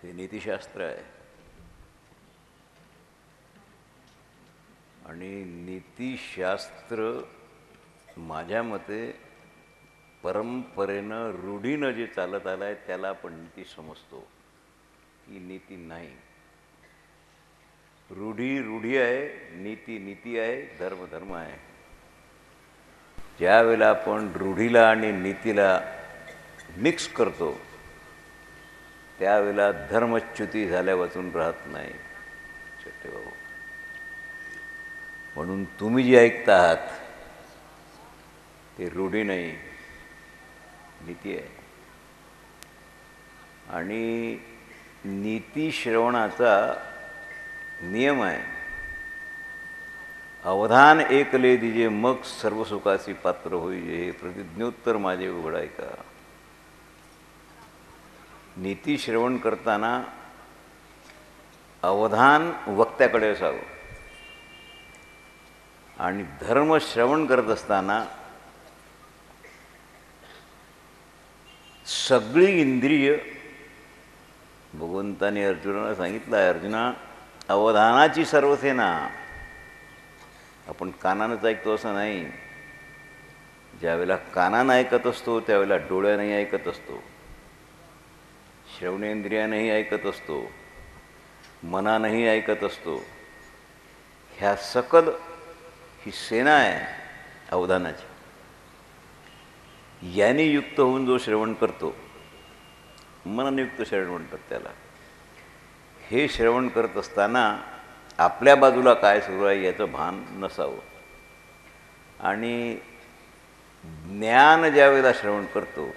हे नीतिशास्त्र आहे आणि नीतिशास्त्र माझ्या मते परंपरेनं रूढीनं जे चालत आलं आहे त्याला आपण नीती समजतो. ही नीती नाही. रूढी आहे, नीती आहे, धर्म आहे. ज्यावेळेला आपण रूढीला आणि नीतीला मिक्स करतो त्यावेळेला धर्मच्युती झाल्या वाचून राहत नाही छोटे भाऊ. म्हणून तुम्ही जे ऐकता आहात ते रूढी नाही, नीती आहे. आणि नीती श्रवणाचा नियम आहे, अवधान एकले दिजे मग सर्व सुखाची पात्र होईजे, हे प्रतिज्ञोत्तर माझे उघड ऐका. नीती श्रवण करताना अवधान वक्त्याकडे असावं आणि धर्म श्रवण करत असताना सगळी इंद्रिय, भगवंताने अर्जुनाला सांगितलं आहे, अर्जुना अवधानाची सर्व सेना. आपण कानानंच ऐकतो असं नाही. ज्यावेळेला कानानं ऐकत असतो त्यावेळेला डोळ्यानंही ऐकत असतो, श्रवणेंद्रियानंही ऐकत असतो, मनानंही ऐकत असतो. ह्या सकल ही सेना आहे अवधानाची. याने युक्त होऊन जो श्रवण करतो, मननयुक्त श्रवण म्हणतात त्याला, हे श्रवण करत असताना आपल्या बाजूला काय सुरू आहे याचं भान नसावं. आणि ज्ञान ज्यावेळेला श्रवण करतो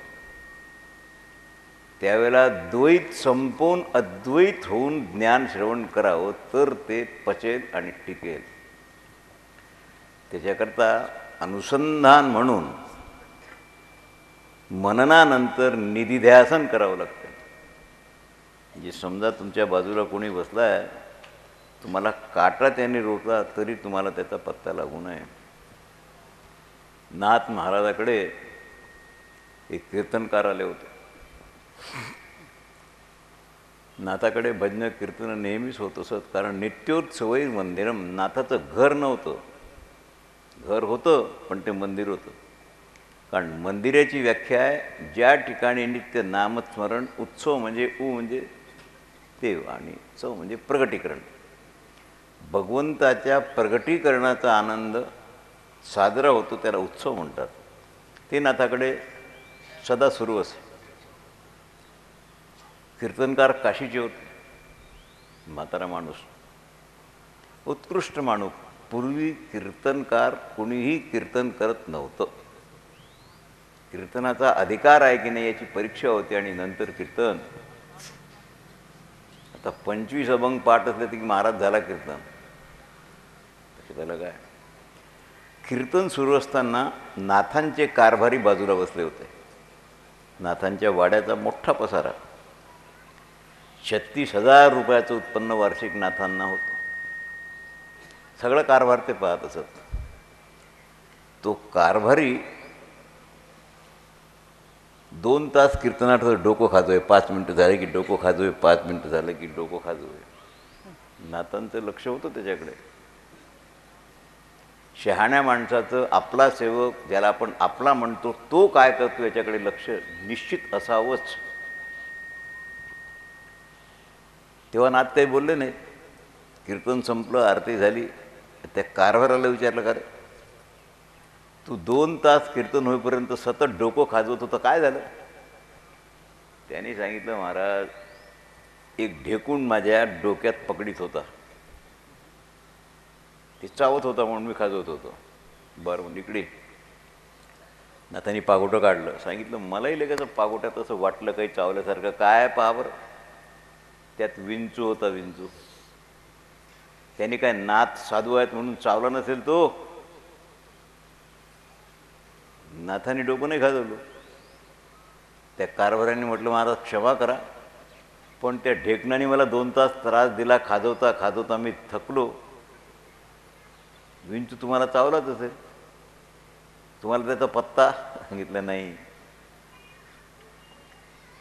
त्यावेळेला द्वैत संपवून अद्वैत होऊन ज्ञान श्रवण करावं, तर ते पचेल आणि टिकेल. त्याच्याकरता अनुसंधान म्हणून मननानंतर निधिध्यासन करावं लागतं. म्हणजे समजा तुमच्या बाजूला कोणी बसला आहे, तुम्हाला काटा त्याने रोखला तरी तुम्हाला त्याचा पत्ता लागू नये. नाथ महाराजाकडे एक कीर्तनकार आले होते. नाथाकडे भजन कीर्तन नेहमीच होत असत, कारण नित्योत्सवै मंदिरम. नाथाचं घर नव्हतं, घर होतं पण ते मंदिर होतं. कारण मंदिराची व्याख्या आहे ज्या ठिकाणी नित्य नामस्मरण, उत्सव म्हणजे म्हणजे देव आणि उत्सव म्हणजे प्रगटीकरण. भगवंताच्या प्रगटीकरणाचा आनंद साजरा होतो त्याला उत्सव म्हणतात. ते नाथाकडे सदा सुरू असे. कीर्तनकार काशीचे होते, म्हातारा माणूस, उत्कृष्ट माणूस. पूर्वी कीर्तनकार कुणीही कीर्तन करत नव्हतं. कीर्तनाचा अधिकार आहे की नाही याची परीक्षा होती आणि नंतर कीर्तन. आता 25 अभंग पाठ असले की महाराज झाला कीर्तन. त्याला काय, कीर्तन सुरू असताना नाथांचे कारभारी बाजूला बसले होते. नाथांच्या वाड्याचा मोठा पसारा, 36,000 रुपयाचं उत्पन्न वार्षिक नाथांना होतं. सगळं कारभार ते पाहत असत. तो कारभारी 2 तास कीर्तनात डोकं खाजोय, 5 मिनटं झाले की डोकं खाजोय, 5 मिनटं झालं की डोकं खाजोय. नाथांचं लक्ष होतं त्याच्याकडे. शहाण्या माणसाचं आपला सेवक, ज्याला आपण आपला म्हणतो, तो काय करतो याच्याकडे लक्ष निश्चित असावंच. तेव्हा नाथ काही बोलले नाही. कीर्तन संपलं, आरती झाली. त्या कारभाराला विचारलं, का रे तू 2 तास कीर्तन होईपर्यंत सतत डोकं खाजवत होतं, काय झालं? त्यांनी सांगितलं, महाराज एक ढेकूण माझ्या डोक्यात पकडीत होता, ते चावत होता म्हणून मी खाजवत होतो. बरं म्हणून इकडे नाथांनी पागोटं काढलं. सांगितलं, मलाही लगेच पागोट्यात असं वाटलं काही चावल्यासारखं. काय पहा बरं, त्यात विंचू होता, विंचू. त्यांनी काय नाथ साधू आहेत म्हणून चावला नसेल तो. नाथांनी डोकं नाही खाजवलं. त्या कारभाऱ्यांनी म्हटलं, महाराज क्षमा करा, पण त्या ढेकणाने मला 2 तास त्रास दिला, खाजवता खाजवता मी थकलो. विंचू तुम्हाला चावलाच असेल, तुम्हाला त्याचा पत्ता? सांगितलं नाही.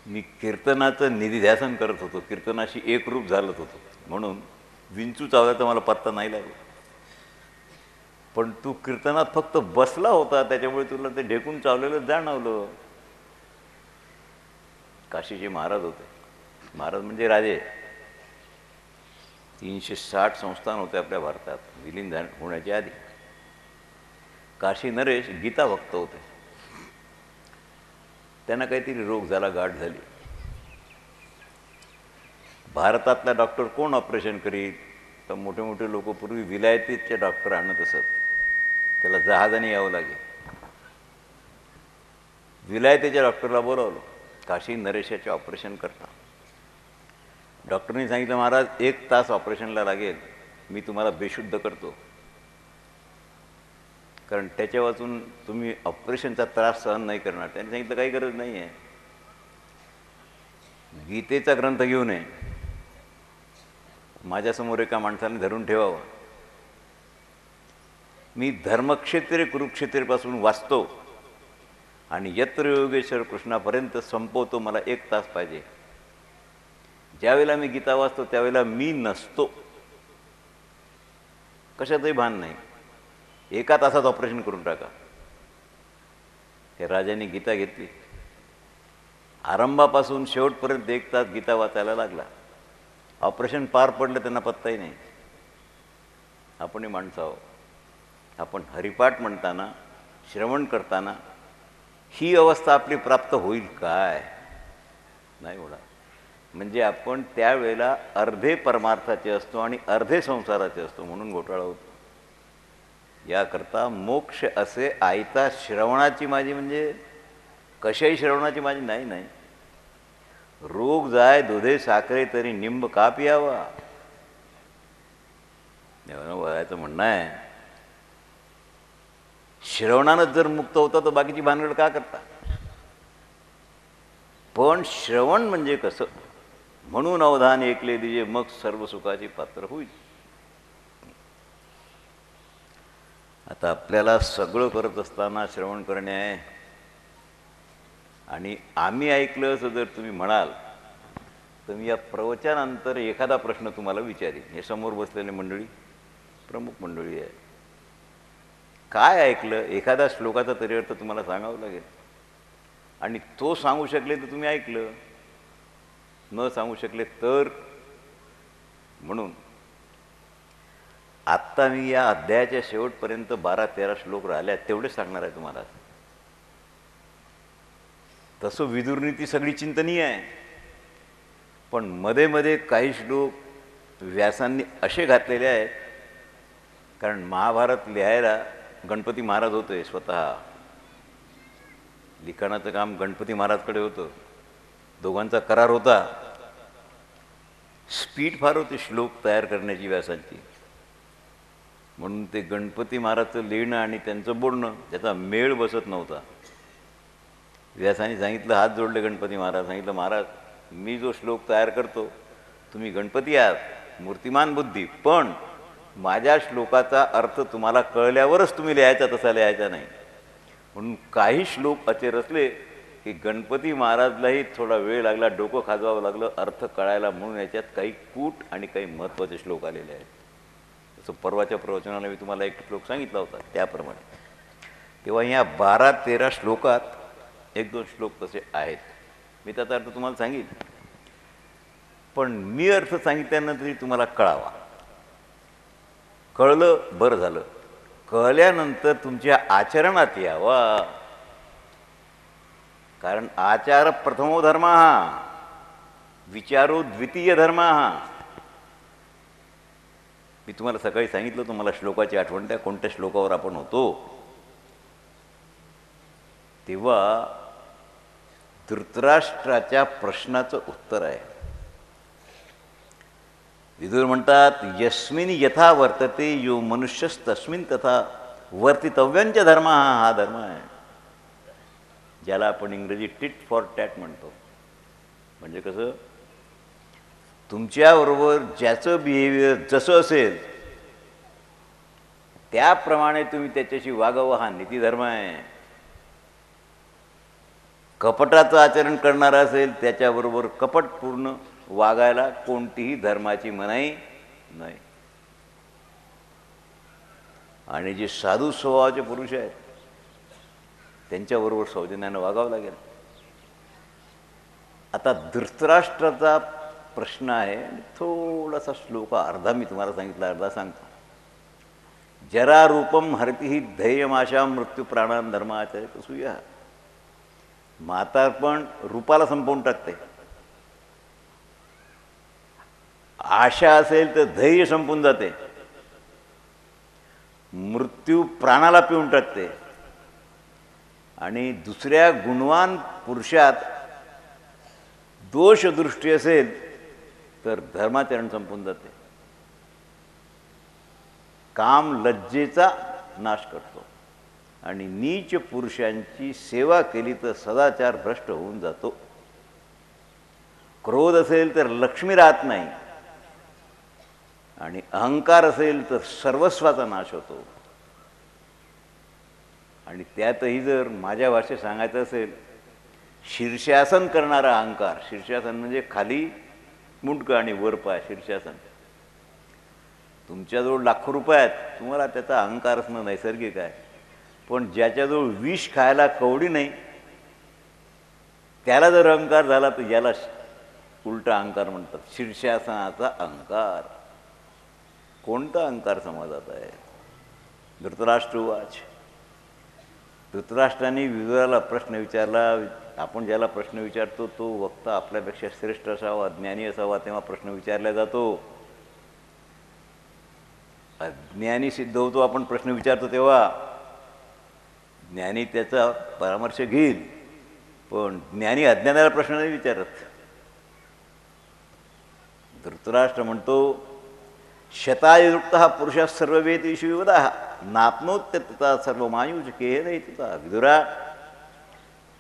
मी कीर्तनाचं निधिध्यासन करत होतो, कीर्तनाशी एकरूप झालत होतो, म्हणून विंचू चावल्याचा मला पत्ता नाही लागला. पण तू कीर्तनात फक्त बसला होता, त्याच्यामुळे तुला ते ढेकून चावलेलं जाणवलं. काशीचे महाराज होते, महाराज म्हणजे राजे. 360 संस्थान होते आपल्या भारतात विलीन होण्याच्या आधी. काशी नरेश गीता भक्त होते. त्यांना काहीतरी रोग झाला, गाठ झाली. भारतातला डॉक्टर कोण ऑपरेशन करीत? तर मोठे मोठे लोक पूर्वी विलायतीचे डॉक्टर आणत असत. त्याला जहाजाने यावं लागेल. विलायतीच्या डॉक्टरला बोलावलं, काशी नरेशाचे ऑपरेशन करता. डॉक्टरने सांगितलं, महाराज 1 तास ऑपरेशनला लागेल, मी तुम्हाला बेशुद्ध करतो, कारण त्याच्या वाचून तुम्ही ऑपरेशनचा त्रास सहन नाही करणार. त्यांनी सांगितलं, काही गरज नाही आहे, गीतेचा ग्रंथ घेऊन ये, माझ्यासमोर एका माणसाने धरून ठेवावं, मी धर्मक्षेत्रे कुरुक्षेत्रेपासून वाचतो आणि यत्र योगेश्वर कृष्णापर्यंत संपवतो, मला 1 तास पाहिजे. ज्यावेळेला मी गीता वाचतो त्यावेळेला मी नसतो, कशातही भान नाही, 1 तासात ऑपरेशन करून टाका. त्या राजाने गीता घेतली, आरंभापासून शेवटपर्यंत 1 तास गीता वाचायला लागला. ऑपरेशन पार पडलं, त्यांना पत्ताही नाही. आपणही माणसं आहोत. आपण हरिपाठ म्हणताना, श्रवण करताना ही अवस्था आपली प्राप्त होईल काय? नाही होणार. म्हणजे आपण त्यावेळेला अर्धे परमार्थाचे असतो आणि अर्धे संसाराचे असतो, म्हणून घोटाळा होतो. याकरता मोक्ष असे आयता श्रवणाची माझी, म्हणजे कशाही श्रवणाची माझी नाही. नाही, रोग जाय दुधे साखरे तरी निंब का पियावा, वयाचं म्हणणं आहे. श्रवणानंच जर मुक्त होता तर बाकीची भानगड का करता? पण श्रवण म्हणजे कसं, म्हणून अवधान ऐकले दिजे, मग सर्व सुखाची पात्र होईल. आता आपल्याला सगळं करत असताना श्रवण करणे आहे, आणि आम्ही ऐकलं असं जर तुम्ही म्हणाल तर मी या प्रवचनानंतर एखादा प्रश्न तुम्हाला विचारीन. हे समोर बसलेले मंडळी प्रमुख मंडळी आहे. काय ऐकलं, एखादा श्लोकाचा तरी अर्थ तुम्हाला सांगावं लागेल, आणि तो सांगू शकले तर तुम्ही ऐकलं, न सांगू शकले तर. म्हणून आत्ता मी या अध्यायाच्या शेवटपर्यंत 12-13 श्लोक राहिल्या, तेवढे सांगणार आहे तुम्हाला. तसं विदुरनीती सगळी चिंतनीय आहे, पण मध्ये मध्ये काही श्लोक व्यासांनी असे घातलेले आहेत, कारण महाभारत लिहायला गणपती महाराज होते, स्वतः लिखाणाचं काम गणपती महाराजकडे होतं. दोघांचा करार होता. स्पीड फार होती श्लोक तयार करण्याची व्यासांची, म्हणून ते गणपती महाराजचं लिहिणं आणि त्यांचं बोलणं त्याचा मेळ बसत नव्हता. व्यासाने सांगितलं, हात जोडले गणपती महाराज, सांगितलं, महाराज मी जो श्लोक तयार करतो, तुम्ही गणपती आहात, मूर्तिमान बुद्धी, पण माझ्या श्लोकाचा अर्थ तुम्हाला कळल्यावरच तुम्ही लिहायचा, तसा लिहायचा नाही. म्हणून काही श्लोक असे रचले की गणपती महाराजलाही थोडा वेळ लागला, डोकं खाजवावं लागलं अर्थ कळायला, म्हणून याच्यात काही कूट आणि काही महत्त्वाचे श्लोक आलेले आहेत. तसं परवाच्या प्रवचनाला मी तुम्हाला एक श्लोक सांगितला होता त्याप्रमाणे. तेव्हा ह्या 12-13 श्लोकात 1-2 श्लोक तसे आहेत. मी त्याचा अर्थ तुम्हाला सांगेन, पण मी अर्थ सांगितल्यानंतरही तुम्हाला कळावा. कळलं बरं झालं, कळल्यानंतर तुमच्या आचरणात यावा. कारण आचार प्रथमो धर्म, विचारो द्वितीय धर्म. मी तुम्हाला सकाळी सांगितलं, तुम्हाला श्लोकाची आठवण द्या, कोणत्या श्लोकावर आपण होतो. तेव्हा धृतराष्ट्राच्या प्रश्नाचं उत्तर आहे. विदुर म्हणतात, यस्मिन यथा वर्तते यो मनुष्यस्तस्मिन तथा वर्तितव्यांच्या धर्म, हा धर्म आहे. ज्याला आपण इंग्रजी टिट फॉर टॅट म्हणतो. म्हणजे कसं, तुमच्याबरोबर ज्याचं बिहेवियर जसं असेल त्याप्रमाणे तुम्ही त्याच्याशी वागावं, हा नीतिधर्म आहे. कपटाचं आचरण करणारा असेल त्याच्याबरोबर कपटपूर्ण वागायला कोणतीही धर्माची मनाई नाही. आणि जे साधू स्वभावाचे पुरुष आहेत त्यांच्याबरोबर सौजन्यानं वागावं लागेल. आता धृतराष्ट्राचा प्रश्न आहे, थोडासा श्लोक अर्धा मी तुम्हाला सांगितला, अर्धा सांगतो. जरा रूपम हरती ही ध्येयमाशा मृत्यू प्राणान धर्माचरित सूया. म्हातारपण रूपाला संपवून टाकते. आशा असेल तर धैर्य संपून जाते. मृत्यू प्राणाला पिऊन टाकते. आणि दुसऱ्या गुणवान पुरुषात दोषदृष्टी असेल तर धर्माचरण संपून जाते. काम लज्जेचा नाश करतो. आणि नीच पुरुषांची सेवा केली तर सदाचार भ्रष्ट होऊन जातो. क्रोध असेल तर लक्ष्मी राहत नाही. आणि अहंकार असेल तर सर्वस्वाचा नाश होतो. आणि त्यातही जर माझ्या भाषेत सांगायचं असेल, शीर्षासन करणारा अहंकार, शीर्षासन म्हणजे खाली मुंडकं आणि वर पाय, शीर्षासन. तुमच्याजवळ लाखो रुपये आहेत, तुम्हाला त्याचा अहंकार असणं नैसर्गिक आहे. पण ज्याच्याजवळ विष खायला कवडी नाही त्याला जर अहंकार झाला तर याला उलटा अहंकार म्हणतात, शीर्षासनाचा अहंकार. कोणता अहंकार समाजात आहे? धृतराष्ट्र वाच. धृतराष्ट्राने विदुराला प्रश्न विचारला. आपण ज्याला प्रश्न विचारतो तो वक्ता आपल्यापेक्षा श्रेष्ठ असावा, ज्ञानी असावा, तेव्हा प्रश्न विचारला जातो. अज्ञानी सिद्ध होतो आपण प्रश्न विचारतो तेव्हा. ज्ञानी त्याचा परामर्श घेईल, पण ज्ञानी अज्ञानाला प्रश्न नाही विचारत. धृतराष्ट्र म्हणतो, शतायुक्त हा पुरुषा सर्ववेदेषु विवदः नाप्नोत्यतता सर्वमायुष केहदयितता. विदुरा,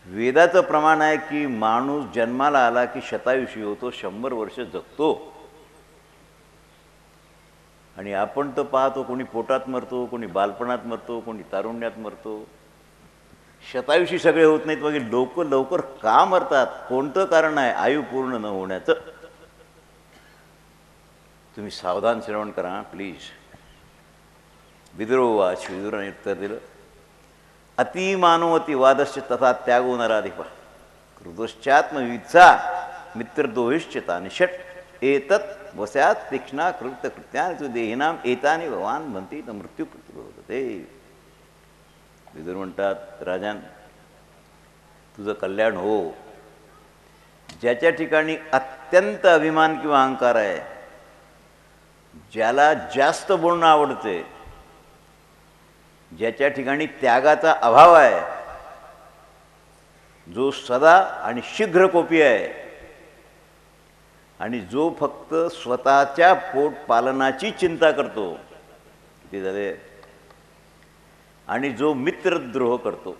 वेदाचं प्रमाण आहे की माणूस जन्माला आला की शतायुषी होतो, 100 वर्ष जगतो. आणि आपण तर पाहतो, कोणी पोटात मरतो, कोणी बालपणात मरतो, कोणी तारुण्यात मरतो. शतायुषी सगळे होत नाहीत. वगैरे लोक लवकर का मरतात? कोणतं कारण आहे आयु पूर्ण न होण्याचं? तुम्ही सावधान श्रवण करा प्लीज. विदुरोवाच. विदुराने उत्तर दिलं, अतिमानोवती वादश्च तथा त्यागो नराधिपा कृतश्चात्मविचा मित्रदोहिश्चता निषट एतत् वस्यात तीक्ष्णा कृत्य कृत्यानि देहिनाम एतानि भगवान म्हणती तर मृत्यू होते. विदुर म्हणतात, राजन तुझं कल्याण हो. ज्याच्या ठिकाणी अत्यंत अभिमान किंवा अहंकार आहे, ज्याला जास्त बोलणं आवडते, ज्याच्या ठिकाणी त्यागाचा अभाव आहे, जो सदा आणि शीघ्र कोपी आहे, आणि जो फक्त स्वतःच्या पोट पालनाची चिंता करतो, किती झाले, आणि जो मित्रद्रोह करतो,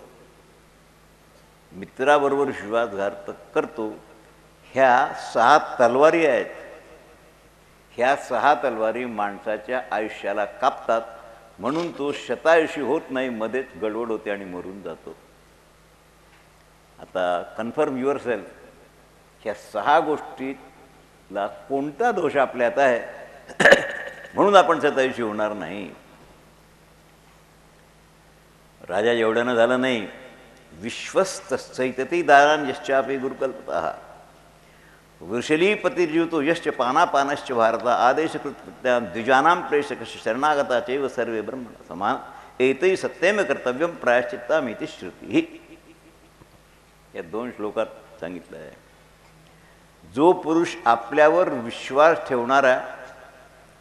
मित्राबरोबर विश्वासघात करतो, ह्या 6 तलवारी आहेत. ह्या 6 तलवारी माणसाच्या आयुष्याला कापतात. म्हणून तो शतायुषी होत नाही, मध्येच गडबड होते आणि मरून जातो. आता कन्फर्म युअर सेल्फ, ह्या 6 गोष्टीला कोणता दोष आपल्यात आहे म्हणून आपण शतायुषी होणार नाही. राजा एवढ्यानं झालं नाही. विश्वस्त चैतती दारान यश्चापि गुरुकल्पतः वृषलीपतिर्युतो यश्च पानापानश्च भारत आदेशकृत्या द्विजानां प्रेषकश्च शरणागता चैव सर्वे ब्रह्मण समान एतै सत्येम कर्तव्यम प्रायश्चित्तामिति श्रुती. या 2 श्लोकात सांगितलं आहे. जो पुरुष आपल्यावर विश्वास ठेवणारा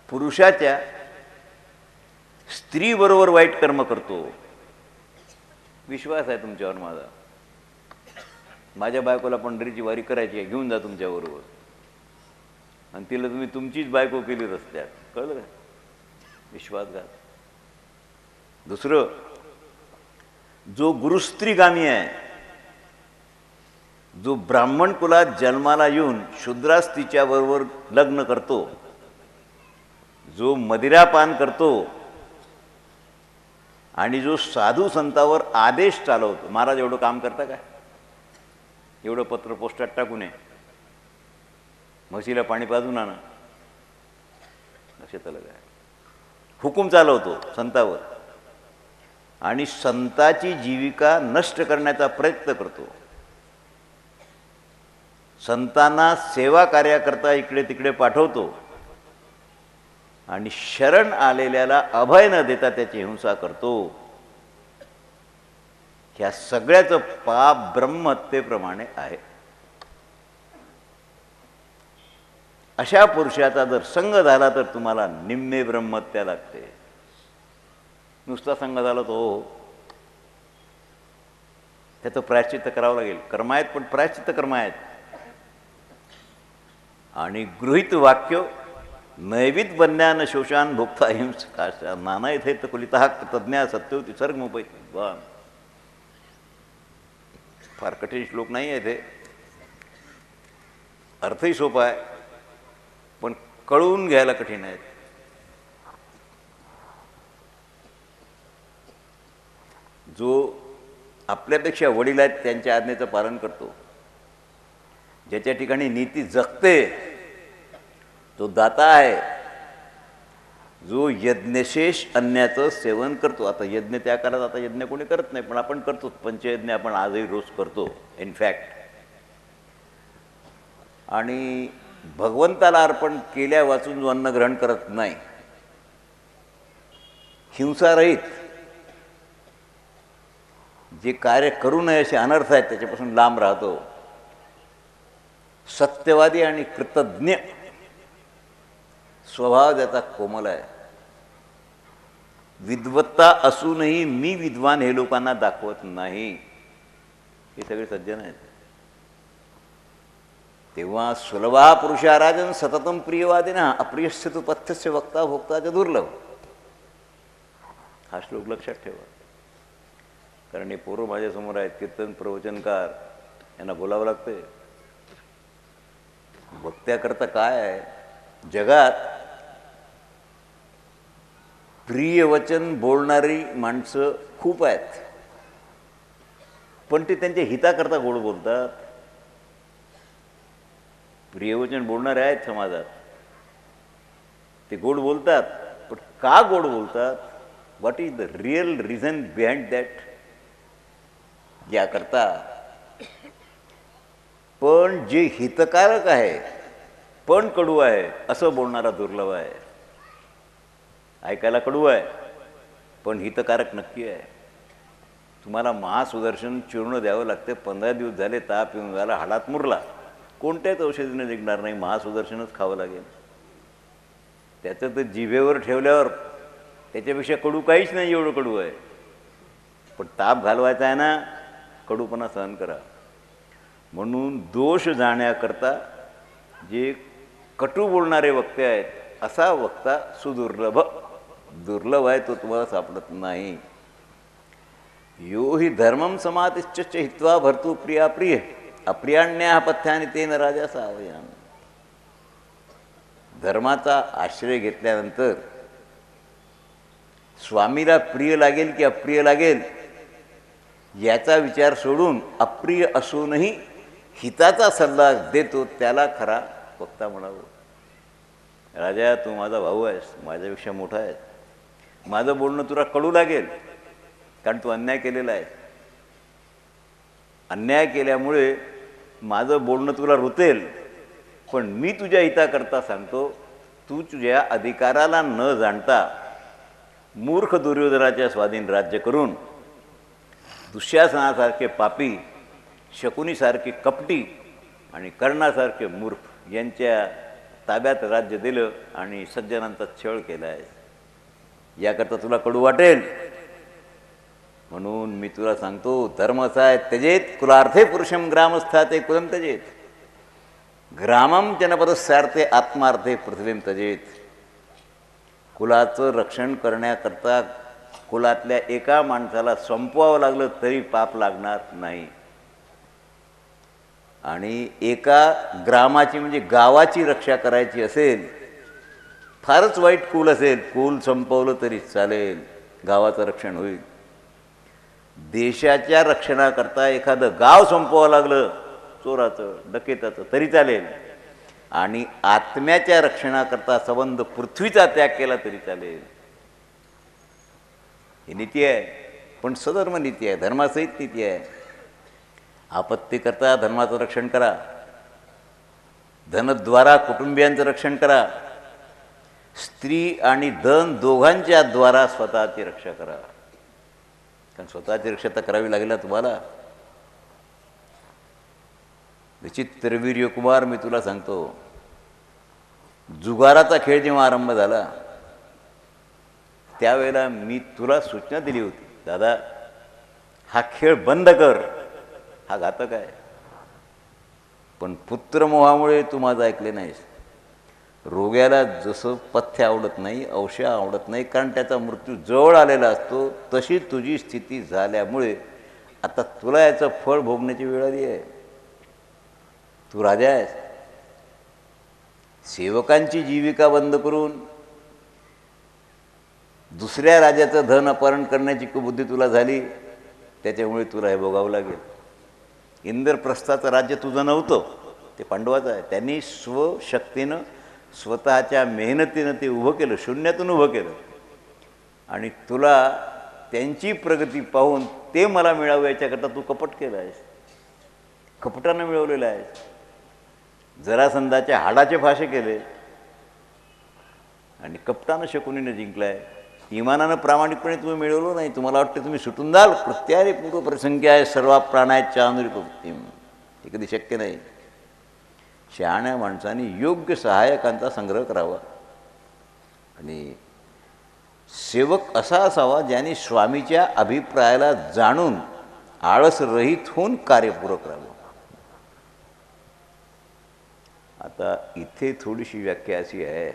पुरुषाच्या स्त्रीबरोबर वाईट कर्म करतो, विश्वास आहे तुमच्यावर माझा, माझ्या बायकोला पंढरीची वारी करायची आहे, घेऊन जा तुमच्याबरोबर, आणि तिला तुम्ही तुमचीच बायको केली रस्त्यात, कळलं का? विश्वासघात. दुसरं, जो गुरुस्त्रीगामी आहे, जो ब्राह्मण कुलात जन्माला येऊन शूद्रास्त्रीच्या बरोबर लग्न करतो, जो मदिरापान करतो, आणि जो साधू संतावर आदेश चालवतो. महाराज एवढं काम करता काय? एवढं पत्र पोस्टात टाकू नये, म्हशीला पाणी पाजून आणा, लक्षात आलं काय? हुकूम चालवतो संतावर आणि संताची जीविका नष्ट करण्याचा प्रयत्न करतो. संतांना सेवा कार्याकरता इकडे तिकडे पाठवतो आणि शरण आलेल्याला अभय न देता त्याची हिंसा करतो. ह्या सगळ्याचं पाप ब्रह्महत्येप्रमाणे आहे. अशा पुरुषाचा जर संग झाला तर तुम्हाला निम्मे ब्रह्महत्या लागते. नुसता संग झाला तो त्याचं प्रायश्चित्त करावं लागेल. कर्म आहेत पण प्रायश्चित्त कर्म आहेत. आणि गृहीत वाक्य नैवित बन्यान शोषान भोक्ता हिंस काशा नाना इथे तर कुलितः तज्ञा सत्योती सर्ग मुंबईत. वा, फार कठीण श्लोक नाही आहे ते, अर्थही सोपा आहे पण कळून घ्यायला कठीण आहे. जो आपल्यापेक्षा वडील आहेत त्यांच्या आज्ञेचं पालन करतो, ज्याच्या ठिकाणी नीती जगते तो दाता आहे. जो यज्ञशेष अन्याचं सेवन करतो. आता यज्ञ त्या काळात आता यज्ञ कोणी करत नाही पण आपण करतो. पंचयज्ञ आपण आजही रोज करतो इनफॅक्ट. आणि भगवंताला अर्पण केल्या वाचून जो अन्न ग्रहण करत नाही, हिंसारहित जे कार्य करू नये असे अनर्थ आहेत त्याच्यापासून लांब राहतो. सत्यवादी आणि कृतज्ञ स्वभाव त्याचा कोमल आहे. विद्वत्ता असूनही मी विद्वान हे लोकांना दाखवत नाही. हे सगळे सज्जन आहेत. तेव्हा सुलभा पुरुषा राजन सततम प्रियवादिना अप्रियस्य तु पथ्यस्य वक्ता भोक्ता च दुर्लभ. हा श्लोक लक्षात ठेवा. कारण हे पोरं माझ्यासमोर आहेत, कीर्तन प्रवचनकार, यांना बोलावं लागतंय. भक्त्याकरता काय आहे जगात? प्रिय वचन बोलणारी माणसं खूप आहेत पण ते त्यांच्या हिताकरता गोड बोलतात. प्रियवचन बोलणारे आहेत समाजात, ते गोड बोलतात पण का गोड बोलतात? What is the real reason behind that? याकरता पण जे हितकारक आहे पण कडू आहे असं बोलणारा दुर्लभ आहे. ऐकायला कडू आहे पण हितकारक नक्की आहे. तुम्हाला महासुदर्शन चूर्ण द्यावं लागते. 15 दिवस झाले ताप येऊन झाला, हाडात मुरला, कोणत्याच औषधीने निघणार नाही, महासुदर्शनच खावं लागेल. त्याचं तर जिभेवर ठेवल्यावर त्याच्यापेक्षा कडू काहीच नाही, एवढं कडू आहे. पण ताप घालवायचा आहे ना, कडूपणा सहन करा. म्हणून दोष जाण्याकरता जे कटू बोलणारे वक्ते आहेत असा वक्ता सुदुर्लभ, दुर्लभ आहे, तो तुम्हाला सापडत नाही. यो हि धर्मम समातिश्च हित्वा भर्तू प्रिया प्रिय अप्रियाण्या पथ्याने तेन राजा सावयान. धर्माचा आश्रय घेतल्यानंतर स्वामीला प्रिय लागेल की अप्रिय लागेल याचा विचार सोडून अप्रिय असूनही हिताचा सल्ला देतो त्याला खरा वक्ता म्हणावं. राजा, तू माझा भाऊ आहेस, माझ्यापेक्षा मोठा आहेस, माझं बोलणं तुला कडू लागेल कारण तू अन्याय केलेला आहे. अन्याय केल्यामुळे माझं बोलणं तुला रुतेल पण मी तुझ्या हिताकरता सांगतो, तू तुझ्या अधिकाराला न जाणता मूर्ख दुर्योधनाच्या स्वाधीन राज्य करून दुःशासनासारखे पापी, शकुनीसारखे कपटी आणि कर्णासारखे मूर्ख यांच्या ताब्यात राज्य दिलं आणि सज्जनांचा छळ केला आहे. याकरता तुला कडू वाटेल म्हणून मी तुला सांगतो, धर्म असा आहे, त्यजेत कुलार्थे पुरुषम ग्रामस्थाते कुलम त्यजेत ग्रामम जनपदस्यार्थे आत्मार्थे पृथ्वीम त्यजेत. कुलाचं रक्षण करण्याकरता कुलातल्या एका माणसाला संपवावं लागलं तरी पाप लागणार नाही. आणि एका ग्रामाची म्हणजे गावाची रक्षा करायची असेल, फारच वाईट कुल असेल, कुल संपवलं तरी चालेल, गावाचं रक्षण होईल. देशाच्या रक्षणाकरता एखादं गाव संपवावं लागलं, चोराचं डकेताचं तरी चालेल, आणि आत्म्याच्या रक्षणाकरता संबंध पृथ्वीचा त्याग केला तरी चालेल. ही नीती आहे, पण सधर्म नीती आहे, धर्मासहित नीती आहे. आपत्ती करता धर्माचं रक्षण करा, धनद्वारा कुटुंबियांचं रक्षण करा, स्त्री आणि धन दोघांच्या द्वारा स्वतःची रक्षा करा. कारण स्वतःची रक्षा तर करावी लागेल ना तुम्हाला. विचित्र वीर्यकुमार, मी तुला सांगतो, जुगाराचा खेळ जेव्हा आरंभ झाला त्यावेळेला मी तुला सूचना दिली होती, दादा हा खेळ बंद कर, हा घातक आहे. पण पुत्रमोहामुळे तू माझं ऐकले नाहीस. रोग्याला जसं पथ्य आवडत नाही, औषध आवडत नाही, कारण त्याचा मृत्यू जवळ आलेला असतो, तशी तुझी स्थिती झाल्यामुळे आता तुला याचं फळ भोगण्याची वेळ आली आहे. तू राजा आहेस. सेवकांची जीविका बंद करून दुसऱ्या राजाचं धन अपहरण करण्याची कुबुद्धी तुला झाली, त्याच्यामुळे तुला हे भोगावं लागेल. इंद्रप्रस्थाचं राज्य तुझं नव्हतं, ते पांडवाचं आहे. त्यांनी स्वशक्तीनं स्वतःच्या मेहनतीनं ते उभं केलं, शून्यातून उभं केलं. आणि तुला त्यांची प्रगती पाहून ते मला मिळावं याच्याकरता तू कपट केलं आहेस, कपटानं मिळवलेलं आहेस. जरासंधाच्या हाडाचे फाशे केले आणि कपटानं शकुनीने जिंकलाय. इमानानं प्रामाणिकपणे तुम्ही मिळवलं नाही. तुम्हाला वाटतं तुम्ही सुटून जाल. कृत्यारे पूर्वप्रसंगी आहे सर्व प्राणाच्या अनुरूपतीम, हे कधी शक्य नाही. शहाण्या माणसांनी योग्य सहाय्यकांचा संग्रह करावा. आणि सेवक असा असावा ज्याने स्वामीच्या अभिप्रायाला जाणून आळसरहित होऊन कार्यपूरक राहावं. आता इथे थोडीशी व्याख्या अशी आहे,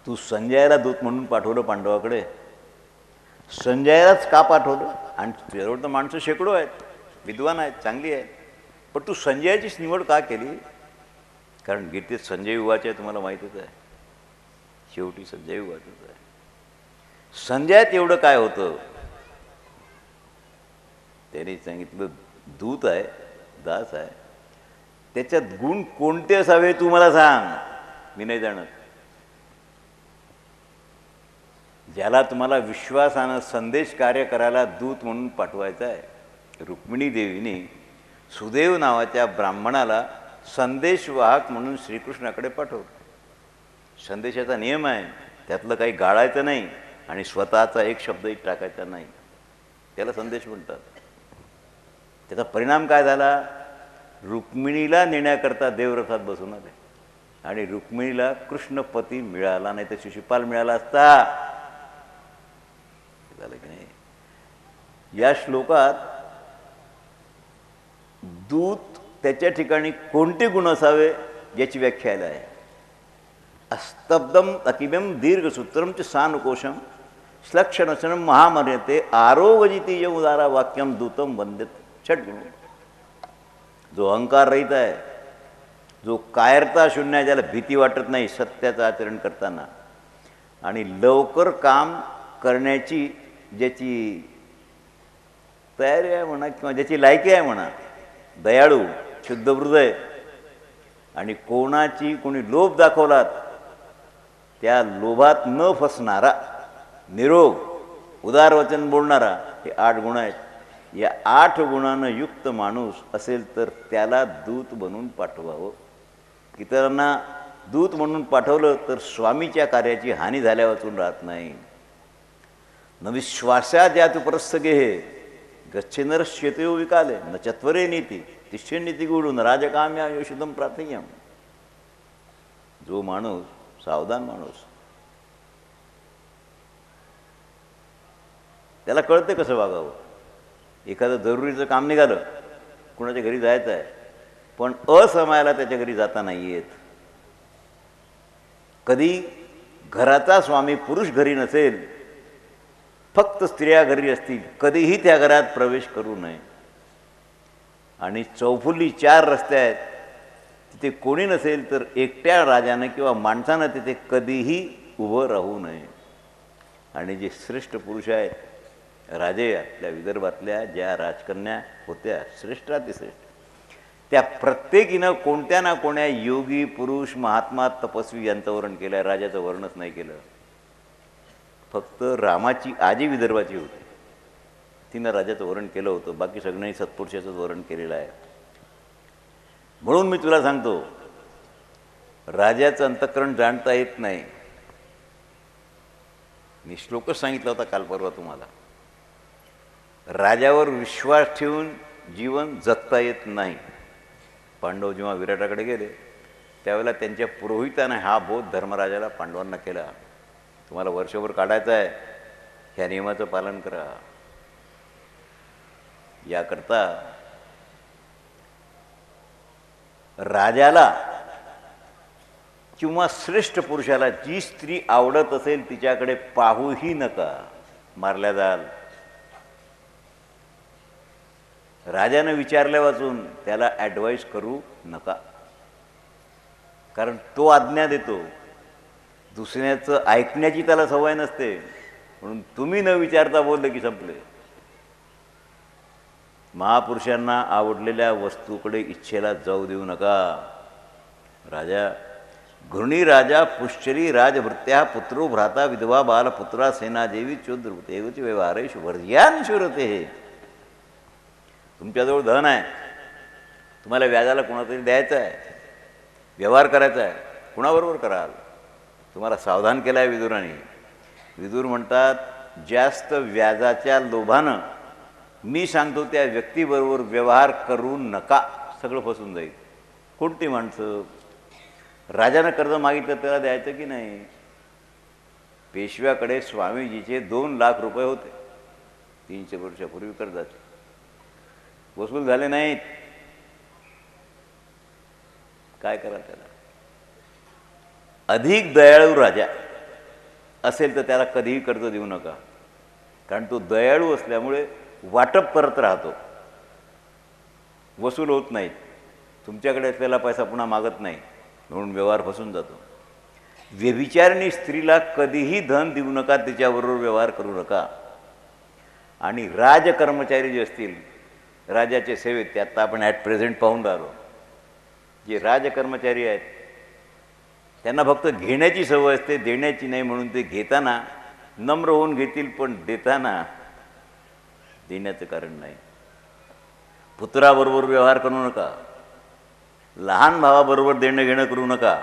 तू संजयाला दूत म्हणून पाठवलं पांडवाकडे. संजयालाच का पाठवलं? आणि तुझ्याजवळ तर माणसं शेकडो आहेत, विद्वान आहेत, चांगली आहेत, पण तू संजयाचीच निवड का केली? कारण गीतेत संजय उवाच आहे, तुम्हाला माहीतच आहे. शेवटी संजय उवाचच आहे. संजयात एवढं काय होतं? त्याने सांगितलं दूत आहे, दास आहे, त्याच्यात गुण कोणते असावे तू मला सांग, मी नाही जाणत. ज्याला तुम्हाला विश्वासानं संदेश कार्य करायला दूत म्हणून पाठवायचा आहे. रुक्मिणी देवीने सुदेव नावाच्या ब्राह्मणाला संदेशवाहक म्हणून श्रीकृष्णाकडे पाठवलं. संदेशाचा नियम आहे, त्यातलं काही गाळायचं नाही आणि स्वतःचा एक शब्दही टाकायचा नाही, त्याला संदेश म्हणतात. त्याचा परिणाम काय झाला? रुक्मिणीला नेण्याकरता देवरथात बसून आले आणि रुक्मिणीला कृष्णपती मिळाला, नाही तर शिशुपाल मिळाला असता. झालं की नाही? या श्लोकात दूत त्याच्या ठिकाणी कोणते गुण असावे याची व्याख्या आहे. अस्तब्धम अकिबम दीर्घसूत्रम च सानुकोशम श्लक्षणशनम महामर्यते आरोगजिती उदारा वाक्यम दूतम वंदित षड्गुण. जो अहंकार रहित आहे, जो कायरता शून्य आहे, ज्याला भीती वाटत नाही सत्याचं आचरण करताना, आणि लवकर काम करण्याची ज्याची तयारी आहे म्हणा किंवा ज्याची लायकी आहे म्हणा, दयाळू, शुद्ध हृदय, आणि कोणी लोभ दाखवलात त्या लोभात न फसणारा, निरोग, उदार वचन बोलणारा, हे 8 गुण आहेत. या 8 गुणानं युक्त माणूस असेल तर त्याला दूत बनवून पाठवावं. इतरांना दूत म्हणून पाठवलं तर स्वामीच्या कार्याची हानी झाल्या वाचून राहत नाही. न विश्वासा ज्यात परस्सगे हे गच्छेनरश्येतो विकाले न चत्वरे नीती तिष्ठे नीती गुडून राजकाम्या योषितम प्रार्थयम. जो माणूस सावधान माणूस, त्याला कळते कसं वागावं. एखादं जरुरीचं काम निघालं, कुणाच्या घरी जायचं आहे, पण असमयाला त्याच्या घरी जाता नाही येत. कधी घराचा स्वामी पुरुष घरी नसेल, फक्त स्त्रिया घरी असतील, कधीही त्या घरात प्रवेश करू नये. आणि चौफुली 4 रस्ते आहेत, तिथे कोणी नसेल तर एकट्या राजानं किंवा माणसानं तिथे कधीही उभं राहू नये. आणि जे श्रेष्ठ पुरुष आहेत, राजे आपल्या विदर्भातल्या ज्या राजकन्या होत्या, श्रेष्ठातिश्रेष्ठ, त्या प्रत्येकीनं कोणत्या ना कोण्या योगी पुरुष महात्मा तपस्वी यांचं वर्णन केलं आहे, राजाचं वर्णनच नाही केलं. फक्त रामाची आजी विदर्भाची होती, तिनं राजाचं वर्णन केलं होतं, बाकी सगळ्यांनी सत्पुरुषाचंच वर्णन केलेलं आहे. म्हणून मी तुला सांगतो, राजाचं अंतःकरण जाणता येत नाही. मी श्लोकच सांगितला होता काल परवा तुम्हाला. राजावर विश्वास ठेवून जीवन जगता येत नाही. पांडव जेव्हा विराटाकडे गेले त्यावेळेला त्यांच्या पुरोहिताने हा बोध धर्मराजाला पांडवांना केला, तुम्हाला वर्षभर काढायचं आहे, ह्या नियमाचं पालन करा. याकरता राजाला किंवा श्रेष्ठ पुरुषाला जी स्त्री आवडत असेल तिच्याकडे पाहूही नका, मारल्या जाल. राजानं विचारल्या वाचून त्याला ॲडवाईस करू नका, कारण तो आज्ञा देतो. दुसऱ्याचं ऐकण्याची त्याला सवय नसते, म्हणून तुम्ही न विचारता बोललं की संपले. महापुरुषांना आवडलेल्या वस्तूकडे इच्छेला जाऊ देऊ नका. राजा घृणी राजा पुष्करी राजभृत्या पुत्रो भ्राता विधवा बालपुत्रा सेना देवी चोद्रवतेवच व्यवहारेश वर्ज्यान शुरते. हे तुमच्याजवळ धन आहे, तुम्हाला व्याजाला कोणातरी द्यायचं आहे, व्यवहार करायचा आहे, कुणाबरोबर कराल? तुम्हाला सावधान केलं आहे विदुराने. विदुर म्हणतात, जास्त व्याजाच्या लोभानं मी सांगतो त्या व्यक्तीबरोबर व्यवहार करू नका, सगळं फसून जाईल. कोणती माणसं? राजानं कर्ज मागितलं त्याला द्यायचं की नाही? पेशव्याकडे स्वामीजीचे 2 लाख रुपये होते 300 वर्षापूर्वी कर्जाचे, वसूल झाले नाहीत. काय करा त्याला? अधिक दयाळू राजा असेल तर त्याला कधीही कर्ज देऊ नका, कारण तो दयाळू असल्यामुळे वाटप करत राहतो, वसूल होत नाहीत. तुमच्याकडे असलेला पैसा पुन्हा मागत नाही, म्हणून व्यवहार फसून जातो. व्यभिचारिणी स्त्रीला कधीही धन देऊ नका, तिच्याबरोबर व्यवहार करू नका. आणि राजकर्मचारी जे असतील राजाच्या सेवेत, ते आत्ता आपण ॲट प्रेझेंट पाहून राहिलो, जे राजकर्मचारी आहेत त्यांना फक्त घेण्याची सवय असते, देण्याची नाही. म्हणून ते घेताना नम्र होऊन घेतील, पण देताना देण्याचं कारण नाही. पुत्राबरोबर व्यवहार करू नका, लहान भावाबरोबर देणं घेणं करू नका.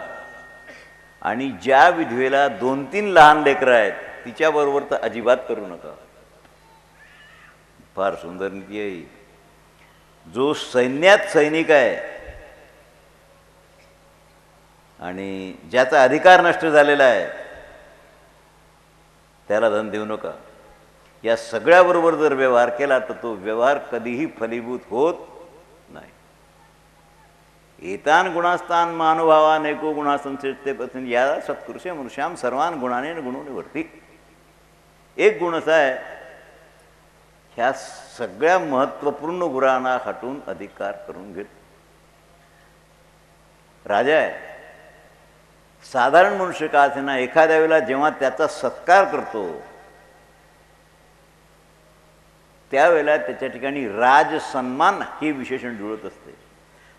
आणि ज्या विधवेला 2-3 लहान लेकरं आहेत तिच्याबरोबर तर अजिबात करू नका. फार सुंदर नीती आहे. जो सैन्यात सैनिक आहे आणि ज्याचा अधिकार नष्ट झालेला आहे त्याला धन देऊ नका. या सगळ्याबरोबर जर व्यवहार केला तर तो व्यवहार कधीही फलीभूत होत नाही. एतान गुणास्तान महानुभावान एको गुणा संचेते पत्नी या सत्कृषे मनुष्याम सर्वान गुणाने गुणोने वर्ती. एक गुण असा आहे, ह्या सगळ्या महत्त्वपूर्ण गुणांना हटून अधिकार करून घेत. राजा आहे, साधारण मनुष्य का असेना, एखाद्या वेळेला जेव्हा त्याचा सत्कार करतो त्यावेळेला त्याच्या ठिकाणी राज सन्मान हे विशेषण जुळत असते.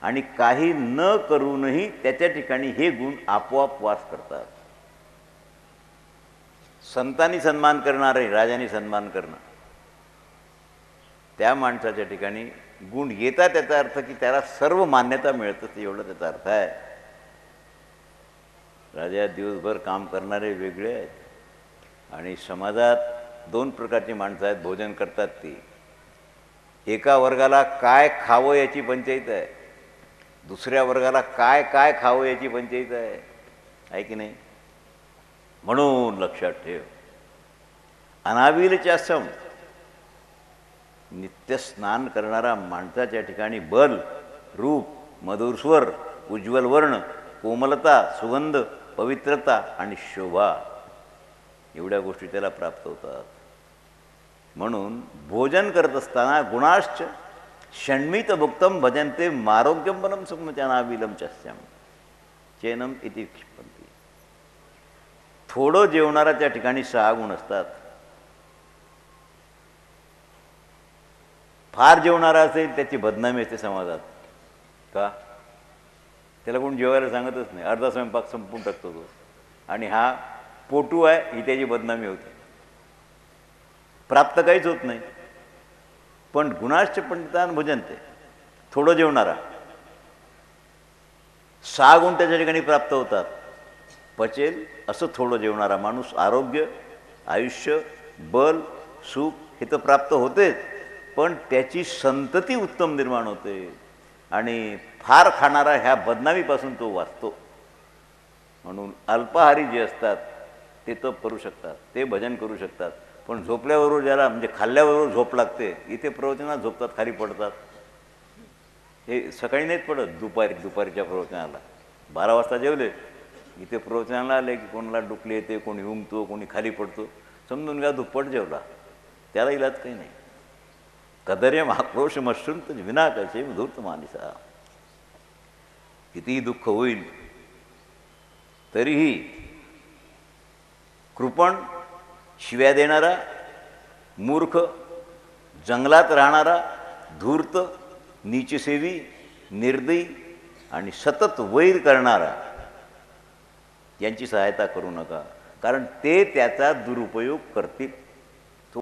आणि काही न करूनही त्याच्या ठिकाणी हे गुण आपोआप वास करतात. संतांनी सन्मान करणारे राजाने सन्मान करणं, त्या माणसाच्या ठिकाणी गुण येतात. त्याचा अर्थ की त्याला सर्व मान्यता मिळत असते, एवढा त्याचा अर्थ आहे. राजा दिवसभर काम करणारे वेगळे आहेत आणि समाजात 2 प्रकारची माणसं आहेत, भोजन करतात ती. एका वर्गाला काय खावं याची पंचायत आहे, दुसऱ्या वर्गाला काय काय खावं याची पंचायत आहे की नाही? म्हणून लक्षात ठेव, अनाविलच्या सम नित्य स्नान करणारा माणसाच्या ठिकाणी बल, रूप, मधुर स्वर, उज्ज्वल वर्ण, कोमलता, सुगंध, पवित्रता आणि शोभा एवढ्या गोष्टी त्याला प्राप्त होतात. म्हणून भोजन करत असताना गुणाश्च षण्मित भुक्तम भजनते मारोग्यम बलम सुखमचानाविलम चस्यम चेनम इति क्षिपंती. थोडं जेवणाऱ्याच्या ठिकाणी 6 गुण असतात. फार जेवणारा असेल त्याची बदनामी असते समाजात. का? त्याला कोण जेवायला सांगतच नाही, अर्धा स्वयंपाक संपून टाकतो तो. आणि हा पोटू आहे ही त्याची बदनामी होते. प्राप्त काहीच होत नाही. पण गुणाश्च पंडितान भजनते, थोडं जेवणारा 6 गुण त्याच्या ठिकाणी प्राप्त होतात. पचेल असं थोडं जेवणारा माणूस आरोग्य, आयुष्य, बल, सुख हे तर प्राप्त होतेच, पण त्याची संतती उत्तम निर्माण होते. आणि फार खाणारा ह्या बदनामीपासून तो वाचतो. म्हणून अल्पाहारी जे असतात ते तप करू शकतात, ते भजन करू शकतात. पण झोपल्याबरोबर ज्याला म्हणजे खाल्ल्याबरोबर झोप लागते, इथे प्रवचनात झोपतात, खाली पडतात. हे सकाळी नाहीत पडत, दुपारीच्या प्रवचनाला 12 वाजता जेवले, इथे प्रवचनाला आले की कोणाला डुकले येते, कोणी उमतो, कोणी खाली पडतो. समजून घ्या दुप्पट जेवला, त्याला इलाज काही नाही. कदर्यम आक्रोश मश्रुंत विनाकाचे धूर्त मानिसा. कितीही दुःख होईल तरीही कृपण, शिव्या देणारा, मूर्ख, जंगलात राहणारा, धूर्त, नीचसेवी, निर्दयी आणि सतत वैर करणारा यांची सहायता करू नका, कारण ते त्याचा दुरुपयोग करतील.